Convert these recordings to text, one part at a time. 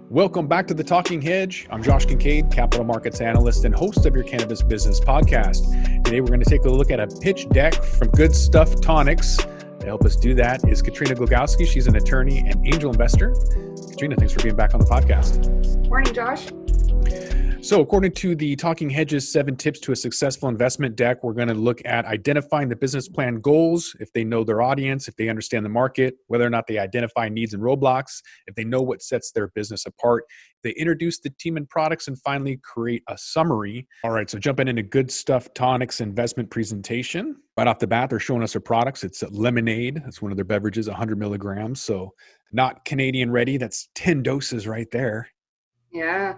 Welcome back to the Talking Hedge. I'm Josh Kincaid, Capital Markets Analyst and host of your Cannabis Business Podcast. Today we're going to take a look at a pitch deck from Good Stuff Tonics. To help us do that is Katrina Glogowski. She's an attorney and angel investor. Katrina, thanks for being back on the podcast. Morning, Josh. So according to the Talking Hedge's 7 tips to a successful investment deck, we're going to look at identifying the business plan goals, if they know their audience, if they understand the market, whether or not they identify needs and roadblocks, if they know what sets their business apart, they introduce the team and products, and finally create a summary. All right, so jumping into Good Stuff Tonics investment presentation. Right off the bat, they're showing us their products. It's lemonade. That's one of their beverages, 100 milligrams. So not Canadian ready. That's 10 doses right there. Yeah.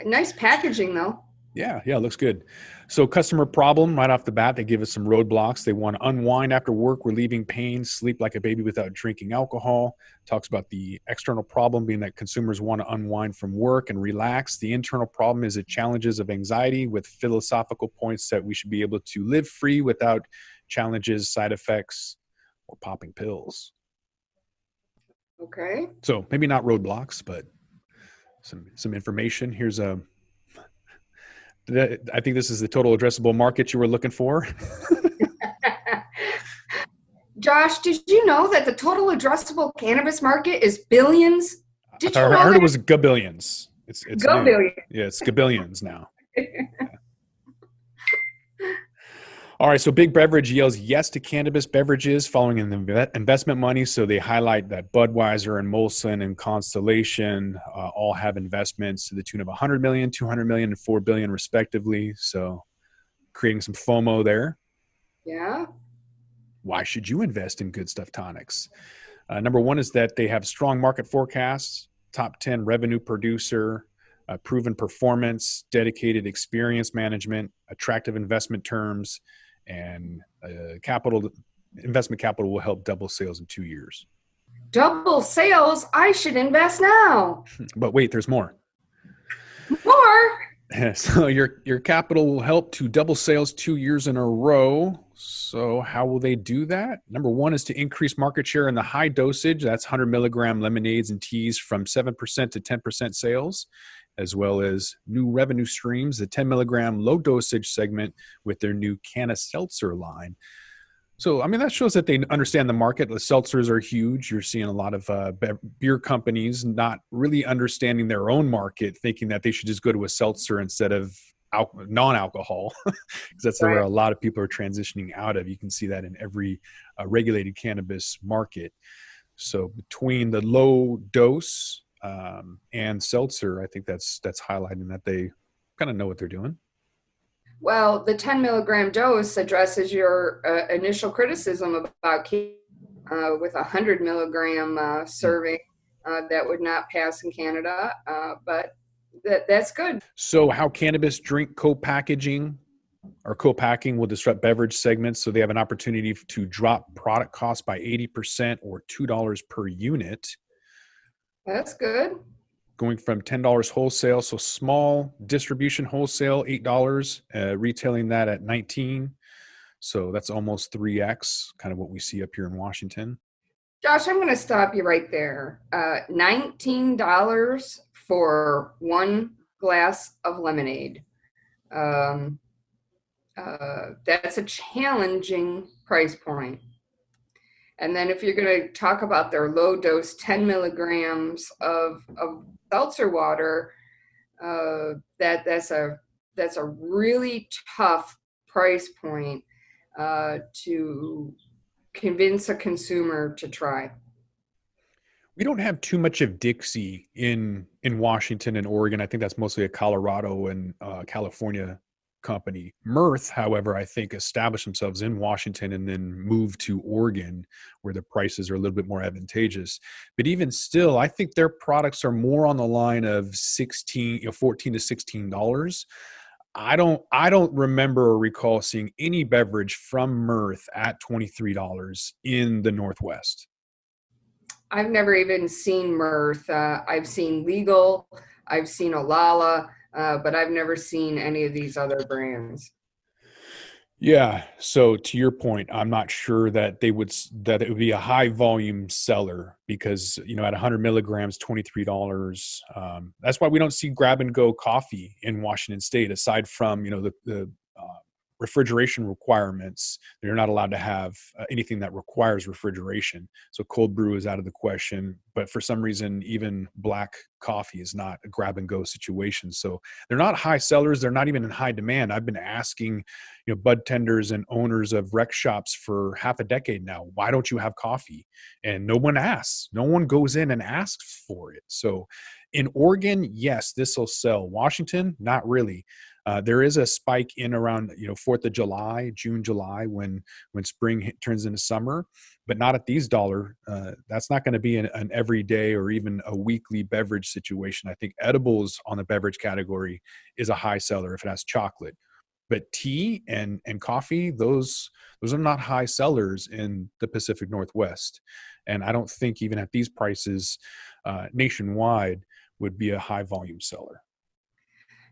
Nice packaging, though. Yeah, looks good. So customer problem, right off the bat, they give us some roadblocks. They want to unwind after work, relieving pain, sleep like a baby without drinking alcohol. Talks about the external problem being that consumers want to unwind from work and relax. The internal problem is the challenges of anxiety with philosophical points that we should be able to live free without challenges, side effects, or popping pills. Okay. So maybe not roadblocks, but some information. Here's I think this is the total addressable market you were looking for. Josh, did you know that the total addressable cannabis market is billions? I heard it was gabillions. It's gabillions. Yeah, it's gabillions now. All right, so Big Beverage yells yes to cannabis beverages following an investment money. So they highlight that Budweiser and Molson and Constellation all have investments to the tune of 100 million, 200 million, and 4 billion respectively. So creating some FOMO there. Yeah. Why should you invest in Good Stuff Tonics? Number one is that they have strong market forecasts, top 10 revenue producer, proven performance, dedicated experience management, attractive investment terms, and investment capital will help double sales in 2 years. Double sales? I should invest now. But wait, there's more. More? So your capital will help to double sales 2 years in a row. So how will they do that? Number one is to increase market share in the high dosage. That's 100 milligram lemonades and teas from 7% to 10% sales, as well as new revenue streams, the 10 milligram low dosage segment with their new Cannabis seltzer line. So, I mean, that shows that they understand the market. The seltzers are huge. You're seeing a lot of beer companies not really understanding their own market, thinking that they should just go to a seltzer instead of non-alcohol, because that's where a lot of people are transitioning out of. You can see that in every regulated cannabis market. So between the low dose and seltzer, I think that's highlighting that they kind of know what they're doing. Well, the 10 milligram dose addresses your initial criticism about with a 100 milligram serving that would not pass in Canada, but that's good. So how cannabis drink co-packaging or co-packing will disrupt beverage segments. So they have an opportunity to drop product costs by 80% or $2 per unit. That's good. Going from $10 wholesale, so small distribution wholesale, $8, retailing that at $19. So that's almost 3x, kind of what we see up here in Washington. Josh, I'm going to stop you right there. $19 for one glass of lemonade. That's a challenging price point. And then if you're going to talk about their low dose 10 milligrams of seltzer water, that's a really tough price point to convince a consumer to try. We don't have too much of Dixie in Washington and Oregon. I think that's mostly a Colorado and California company. Mirth, however, I think established themselves in Washington and then moved to Oregon, where the prices are a little bit more advantageous. But even still, I think their products are more on the line of $14 to $16. I don't remember or recall seeing any beverage from Mirth at $23 in the Northwest. I've never even seen Mirth. I've seen Legal, I've seen Olala, but I've never seen any of these other brands. Yeah. So to your point, I'm not sure that that it would be a high volume seller because, at 100 milligrams, $23. That's why we don't see grab and go coffee in Washington State, aside from, the refrigeration requirements. They're not allowed to have anything that requires refrigeration. So cold brew is out of the question. But for some reason, even black coffee is not a grab and go situation. So they're not high sellers. They're not even in high demand. I've been asking, bud tenders and owners of rec shops for half a decade now, why don't you have coffee? And no one asks. No one goes in and asks for it. So in Oregon, yes, this will sell. Washington, not really. There is a spike in around 4th of July, June, July, when spring turns into summer, but not at these dollar. That's not going to be an everyday or even a weekly beverage situation. I think edibles on the beverage category is a high seller if it has chocolate, but tea and coffee, those are not high sellers in the Pacific Northwest, and I don't think even at these prices nationwide would be a high volume seller.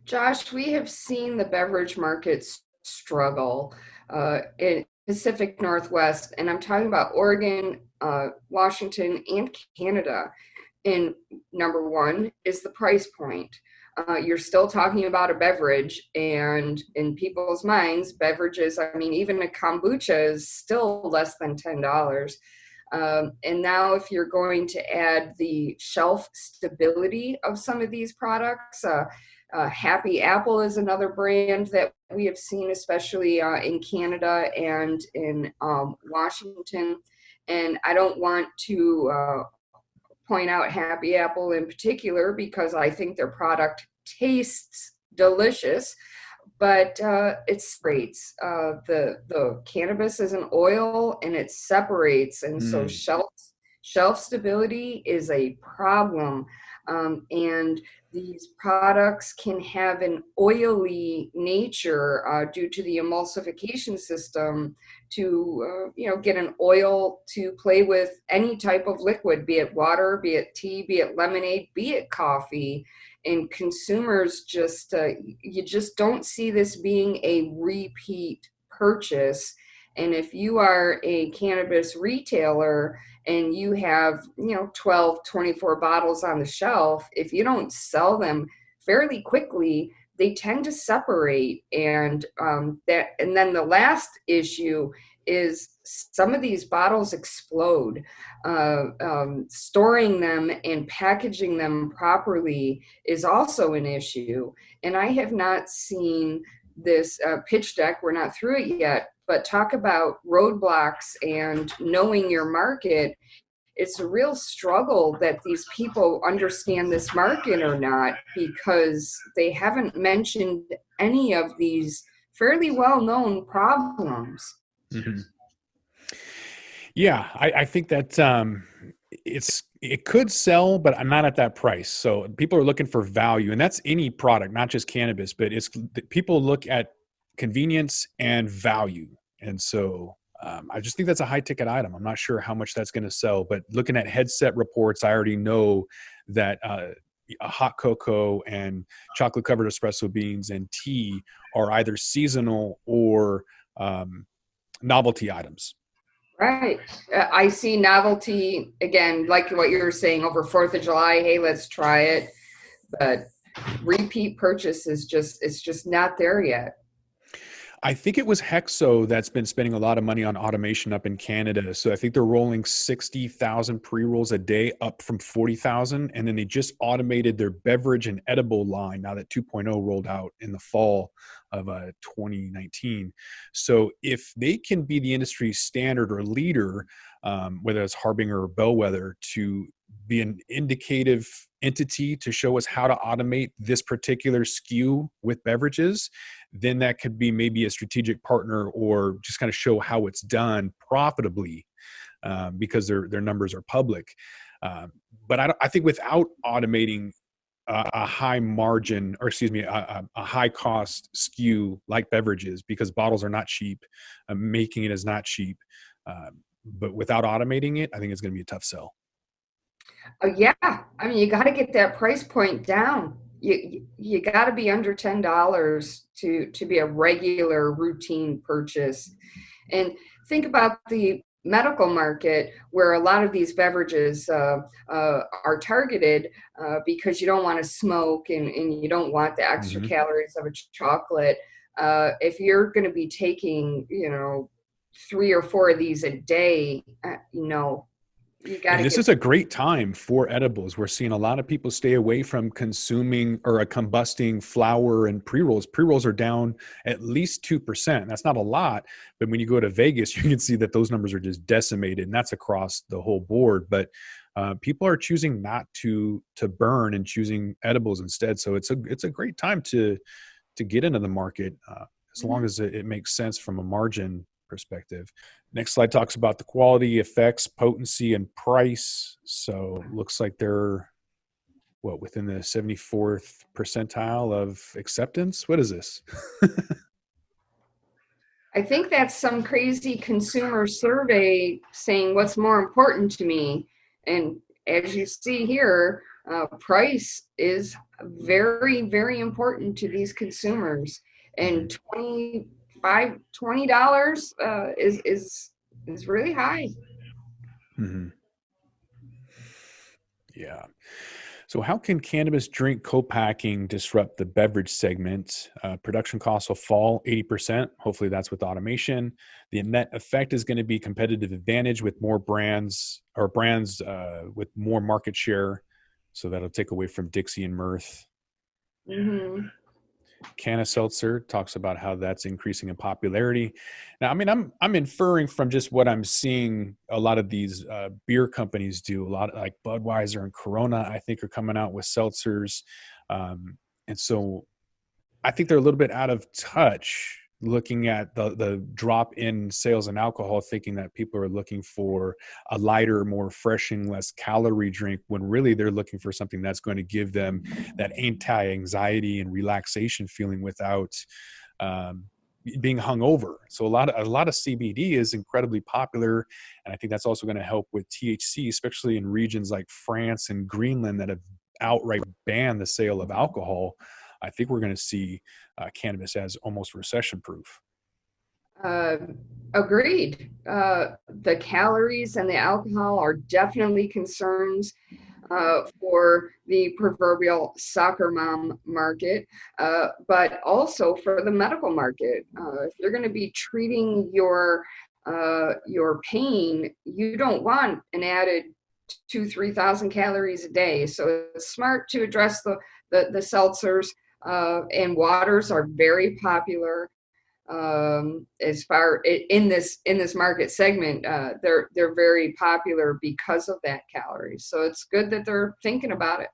Josh, we have seen the beverage markets struggle in Pacific Northwest, and I'm talking about Oregon, Washington, and Canada. And number one is the price point. You're still talking about a beverage, and in people's minds, beverages, I mean, even a kombucha is still less than $10. And now, if you're going to add the shelf stability of some of these products, Happy Apple is another brand that we have seen, especially in Canada and in Washington. And I don't want to point out Happy Apple in particular because I think their product tastes delicious, but it separates. The cannabis is an oil and it separates, and so Mm. shelf stability is a problem. And these products can have an oily nature due to the emulsification system to get an oil to play with any type of liquid, be it water, be it tea, be it lemonade, be it coffee. And consumers just you just don't see this being a repeat purchase. And if you are a cannabis retailer and you have 12, 24 bottles on the shelf, if you don't sell them fairly quickly, they tend to separate. And then the last issue is some of these bottles explode. Storing them and packaging them properly is also an issue. And I have not seen this pitch deck, we're not through it yet, but talk about roadblocks and knowing your market. It's a real struggle that these people understand this market or not, because they haven't mentioned any of these fairly well-known problems. Mm-hmm. Yeah, I think that it could sell, but I'm not at that price. So people are looking for value, and that's any product, not just cannabis, but it's people look at convenience and value. And so I just think that's a high ticket item. I'm not sure how much that's going to sell, but looking at headset reports, I already know that a hot cocoa and chocolate covered espresso beans and tea are either seasonal or novelty items. Right. I see novelty again, like what you were saying over 4th of July. Hey, let's try it. But repeat purchase is it's just not there yet. I think it was Hexo that's been spending a lot of money on automation up in Canada. So I think they're rolling 60,000 pre-rolls a day, up from 40,000. And then they just automated their beverage and edible line now that 2.0 rolled out in the fall of 2019. So if they can be the industry standard or leader, whether it's Harbinger or Bellwether, to be an indicative entity to show us how to automate this particular SKU with beverages, then that could be maybe a strategic partner or just kind of show how it's done profitably because their numbers are public. But I think without automating a high margin, or excuse me, a high cost SKU like beverages, because bottles are not cheap, making it is not cheap. But without automating it, I think it's going to be a tough sell. Yeah, I mean, you got to get that price point down. you got to be under $10 to be a regular routine purchase. And think about the medical market where a lot of these beverages are targeted because you don't want to smoke and you don't want the extra Mm-hmm. calories of a chocolate. If you're going to be taking, 3 or 4 of these a day, you got And to this get. is a great time for edibles. We're seeing a lot of people stay away from consuming or combusting flour and pre-rolls. Pre-rolls are down at least 2%. That's not a lot, but when you go to Vegas, you can see that those numbers are just decimated, and that's across the whole board. But people are choosing not to burn and choosing edibles instead. So it's a great time to get into the market as long as it makes sense from a margin perspective. Next slide talks about the quality, effects, potency, and price. So looks like they're within the 74th percentile of acceptance. What is this? I think that's some crazy consumer survey saying what's more important to me. And as you see here, price is very, very important to these consumers. And $20 is really high. Mm-hmm. Yeah. So how can cannabis drink co-packing disrupt the beverage segment? Production costs will fall 80%. Hopefully that's with automation. The net effect is going to be competitive advantage with more brands with more market share. So that'll take away from Dixie and Mirth. Mm-hmm. Canna Seltzer talks about how that's increasing in popularity. Now, I mean, I'm inferring from just what I'm seeing a lot of these beer companies do. A lot of, like Budweiser and Corona, I think, are coming out with seltzers, and so I think they're a little bit out of touch looking at the drop in sales and alcohol, thinking that people are looking for a lighter, more refreshing, less calorie drink, when really they're looking for something that's going to give them that anti-anxiety and relaxation feeling without being hungover. So a lot of CBD is incredibly popular, and I think that's also going to help with THC, especially in regions like France and Greenland that have outright banned the sale of alcohol. I think we're going to see cannabis as almost recession proof. Uh, Agreed. The calories and the alcohol are definitely concerns for the proverbial soccer mom market, but also for the medical market. If you're going to be treating your pain, you don't want an added 2,000-3,000 calories a day. So it's smart to address the seltzers, and waters are very popular. As far in this market segment, they're very popular because of that calories. So it's good that they're thinking about it.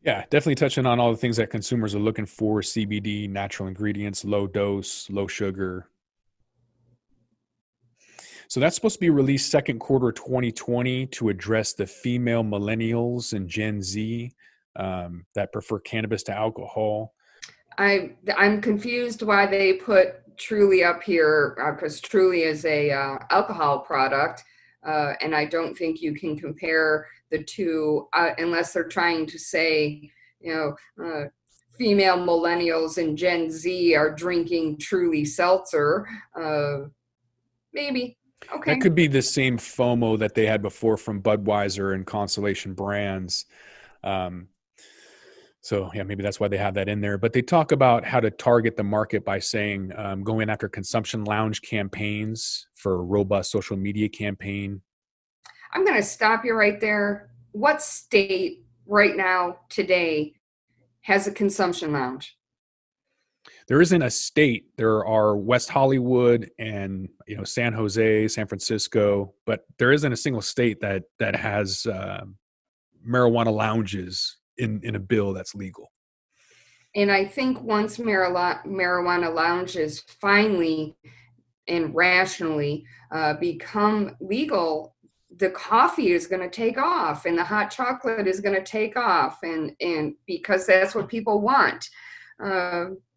Yeah, definitely touching on all the things that consumers are looking for: CBD, natural ingredients, low dose, low sugar. So that's supposed to be released second quarter 2020 to address the female millennials and Gen Z that prefer cannabis to alcohol. I'm confused why they put Truly up here, because Truly is a alcohol product, and I don't think you can compare the two unless they're trying to say, female millennials and Gen Z are drinking Truly seltzer. Maybe. That Okay. could be the same FOMO that they had before from Budweiser and Constellation Brands. Um, So yeah, maybe that's why they have that in there. But they talk about how to target the market by saying going after consumption lounge campaigns for a robust social media campaign. I'm going to stop you right there. What state right now today has a consumption lounge? There isn't a state. There are West Hollywood and San Jose, San Francisco, but there isn't a single state that has marijuana lounges in a bill that's legal. And I think once marijuana lounges finally and rationally become legal, the coffee is going to take off and the hot chocolate is going to take off, and because that's what people want.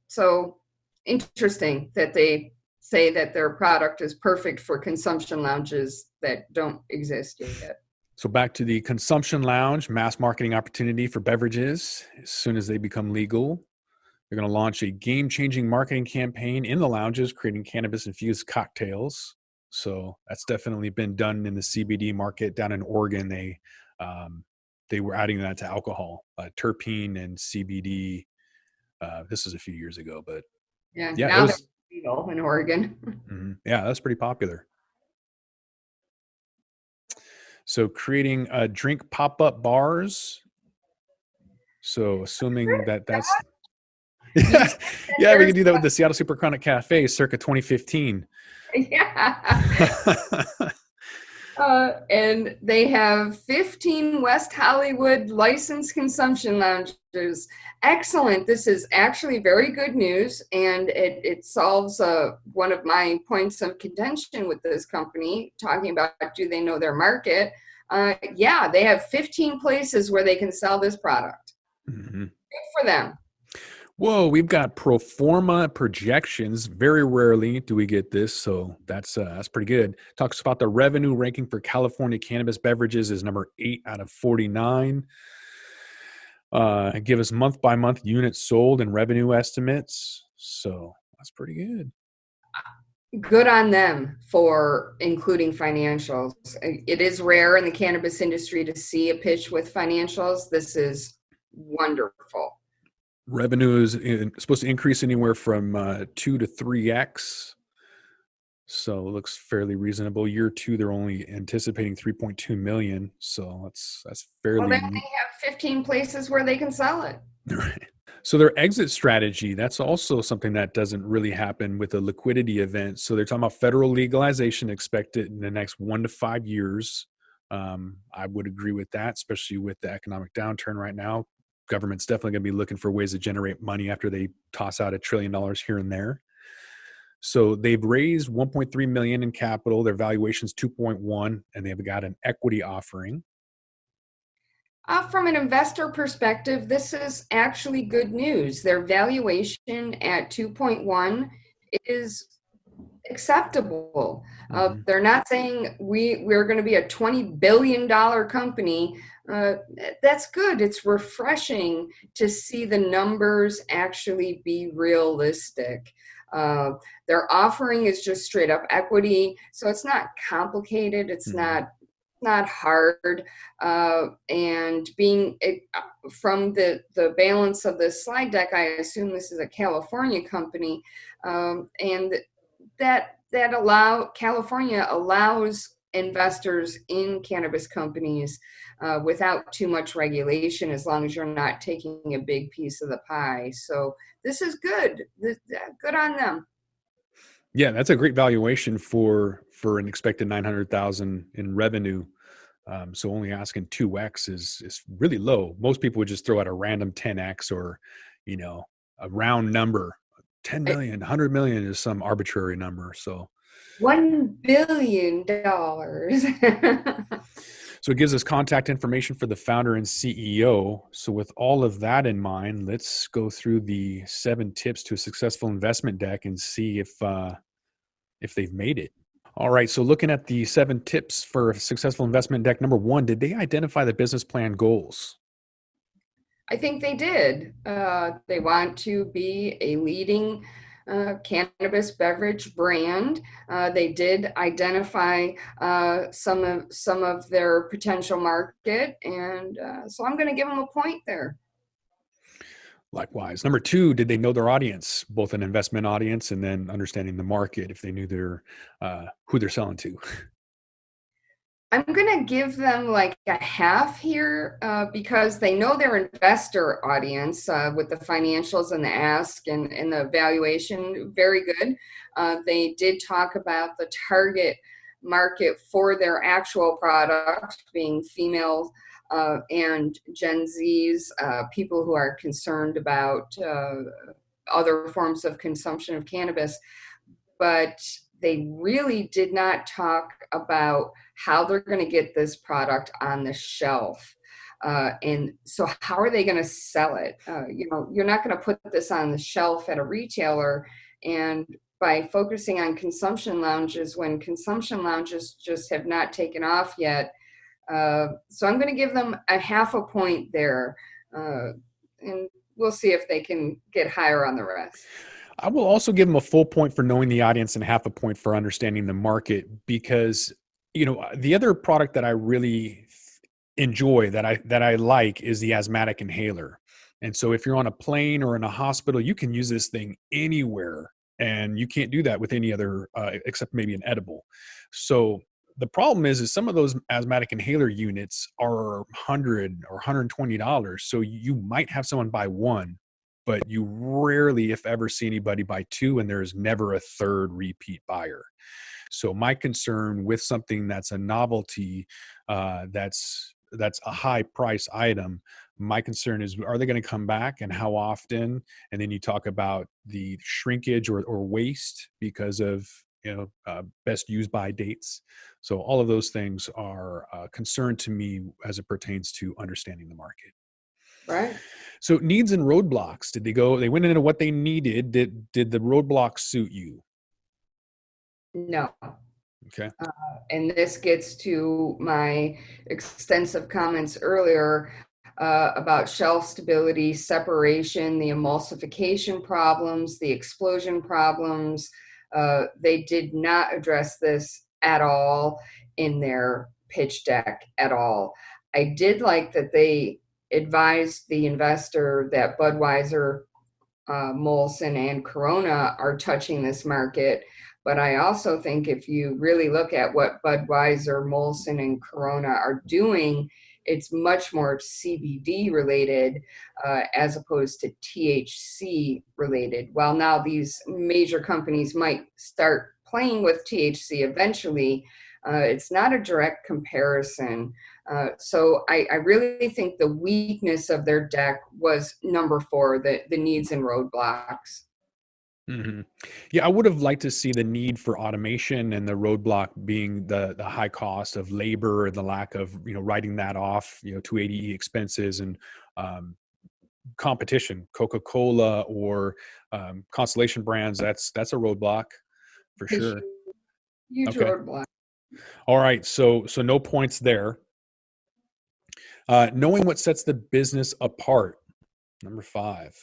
So interesting that they say that their product is perfect for consumption lounges that don't exist yet. So back to the consumption lounge, mass marketing opportunity for beverages. As soon as they become legal, they're going to launch a game-changing marketing campaign in the lounges, creating cannabis-infused cocktails. So that's definitely been done in the CBD market down in Oregon. They were adding that to alcohol, terpene and CBD. This was a few years ago, but Yeah, yeah, it now they're was. legal in Oregon. Yeah, that's pretty popular. So creating drink pop-up bars. So assuming that's You yeah, said that yeah, we there's could do that with the Seattle Superchronic Cafe circa 2015. yeah. And they have 15 West Hollywood licensed consumption lounges. Excellent. This is actually very good news, and it solves one of my points of contention with this company, talking about do they know their market? Yeah, they have 15 places where they can sell this product. Mm-hmm. Good for them. Whoa, we've got pro forma projections. Very rarely do we get this, so that's pretty good. Talks about the revenue ranking for California cannabis beverages is number 8 out of 49. Give us month by month units sold and revenue estimates. So that's pretty good. Good on them for including financials. It is rare in the cannabis industry to see a pitch with financials. This is wonderful. Revenue is supposed to increase anywhere from 2 to 3x. So it looks fairly reasonable. Year 2, they're only anticipating 3.2 million. So that's Well, then fairly they have 15 places where they can sell it. right. So their exit strategy, that's also something that doesn't really happen with a liquidity event. So they're talking about federal legalization expected in the next 1 to 5 years. I would agree with that, especially with the economic downturn right now. Government's definitely going to be looking for ways to generate money after they toss out $1 trillion here and there. So they've raised 1.3 million in capital. Their valuation is 2.1, and they've got an equity offering. From an investor perspective, this is actually good news. Their valuation at 2.1 is acceptable. They're not saying we're going to be a $20 billion company. That's good. It's refreshing to see the numbers actually be realistic. Their offering is just straight up equity, so it's not complicated. It's not hard, and being from the balance of the slide deck, I assume this is a California company, and that California allows investors in cannabis companies without too much regulation, as long as you're not taking a big piece of the pie. So this is good. Good on them. Yeah, that's a great valuation for an expected 900,000 in revenue. So only asking 2x is really low. Most people would just throw out a random 10x or, a round number. 10 million, 100 million is some arbitrary number. So $1 billion. So it gives us contact information for the founder and CEO. So with all of that in mind, let's go through the 7 tips to a successful investment deck and see if they've made it. All right. So looking at the 7 tips for a successful investment deck, number 1, did they identify the business plan goals? I think they did. They want to be a leading cannabis beverage brand. They did identify some of their potential market, and so I'm going to give them a point there. Likewise. Number 2, did they know their audience, both an investment audience and then understanding the market, if they knew who they're selling to? I'm going to give them like a half here because they know their investor audience with the financials and the ask and the valuation. Very good. They did talk about the target market for their actual product being female and Gen Zs, people who are concerned about other forms of consumption of cannabis. But they really did not talk about how they're going to get this product on the shelf. And so how are they going to sell it? You're not going to put this on the shelf at a retailer. And by focusing on consumption lounges, when consumption lounges just have not taken off yet, So I'm going to give them a half a point there. And we'll see if they can get higher on the rest. I will also give them a full point for knowing the audience and half a point for understanding the market, because, the other product that I really enjoy, that I like, is the asthmatic inhaler. And so if you're on a plane or in a hospital, you can use this thing anywhere, and you can't do that with any other, except maybe an edible. So the problem is some of those asthmatic inhaler units are $100 or $120. So you might have someone buy one, but you rarely, if ever, see anybody buy two, and there's never a third repeat buyer. So my concern with something that's a novelty, that's a high price item, my concern is, are they going to come back, and how often? And then you talk about the shrinkage or waste because of best use by dates. So all of those things are a concern to me as it pertains to understanding the market. Right. So needs and roadblocks. They went into what they needed. Did the roadblocks suit you? No. Okay. And this gets to my extensive comments earlier about shelf stability, separation, the emulsification problems, the explosion problems. They did not address this at all in their pitch deck at all. I did like that they advised the investor that Budweiser, Molson, and Corona are touching this market. But I also think if you really look at what Budweiser, Molson, and Corona are doing, it's much more CBD related as opposed to THC related. While now these major companies might start playing with THC eventually, it's not a direct comparison. So I really think the weakness of their deck was number 4, the needs and roadblocks. Mm-hmm. Yeah, I would have liked to see the need for automation, and the roadblock being the high cost of labor and the lack of writing that off, 280E expenses, and competition. Coca-Cola or Constellation Brands, that's a roadblock for sure. Huge Okay. roadblock. All right. So no points there. Knowing what sets the business apart. Number 5.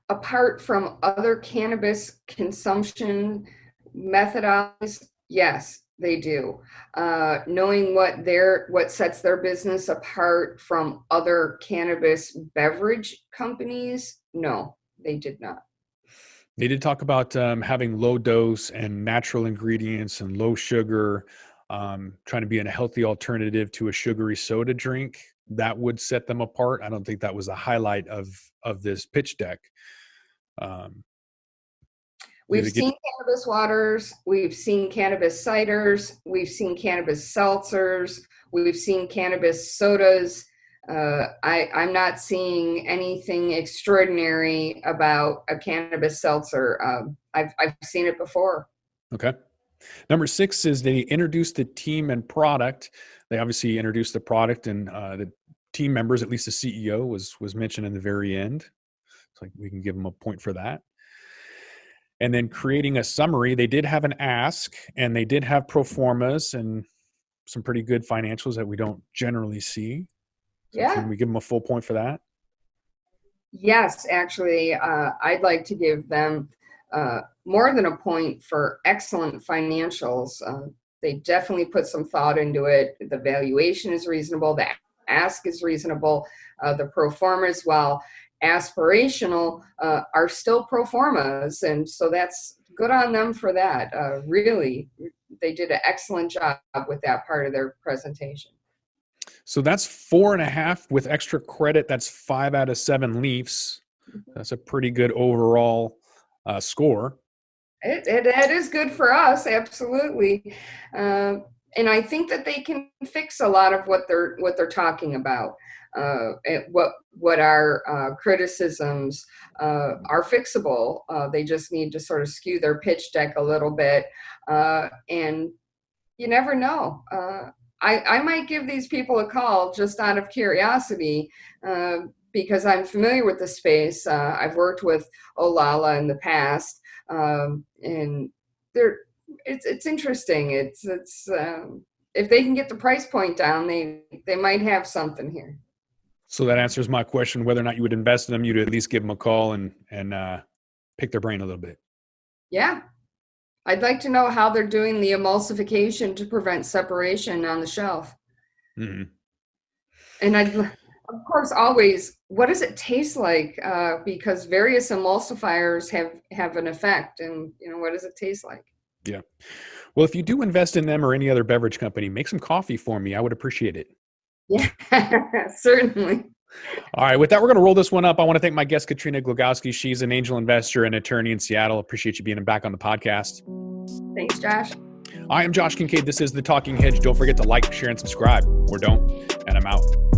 Apart from other cannabis consumption methodologies, yes, they do. Knowing what sets their business apart from other cannabis beverage companies, no, they did not. They did talk about having low dose and natural ingredients and low sugar, trying to be a healthy alternative to a sugary soda drink. That would set them apart. I don't think that was a highlight of this pitch deck. We've seen cannabis waters, we've seen cannabis ciders, we've seen cannabis seltzers, we've seen cannabis sodas. I'm not seeing anything extraordinary about a cannabis seltzer. I've seen it before. Okay. Number 6 is they introduced the team and product. They obviously introduced the product, and the team members, at least the CEO, was mentioned in the very end. So we can give them a point for that. And then creating a summary. They did have an ask, and they did have pro formas and some pretty good financials that we don't generally see. So Yeah. Can we give them a full point for that? Yes, actually, I'd like to give them more than a point for excellent financials. They definitely put some thought into it. The valuation is reasonable. The ask is reasonable. The pro formas, while aspirational, are still pro formas. And so that's good on them for that. Really, they did an excellent job with that part of their presentation. So that's 4.5 with extra credit. That's 5 out of 7 Leafs. That's a pretty good overall score. It is good for us, absolutely. And I think that they can fix a lot of what they're talking about. What our criticisms are fixable. They just need to sort of skew their pitch deck a little bit, and you never know. I might give these people a call just out of curiosity, because I'm familiar with the space. I've worked with Olala in the past, and it's interesting. if they can get the price point down, they might have something here. So that answers my question, whether or not you would invest in them. You'd at least give them a call and pick their brain a little bit. Yeah. I'd like to know how they're doing the emulsification to prevent separation on the shelf. Mm-hmm. And of course, always, what does it taste like? Because various emulsifiers have an effect, and what does it taste like? Yeah. Well, if you do invest in them or any other beverage company, make some coffee for me. I would appreciate it. Yeah, certainly. All right. With that, we're going to roll this one up. I want to thank my guest, Katrina Glogowski. She's an angel investor and attorney in Seattle. Appreciate you being back on the podcast. Thanks, Josh. I am Josh Kincaid. This is the Talking Hedge. Don't forget to like, share, and subscribe, or don't. And I'm out.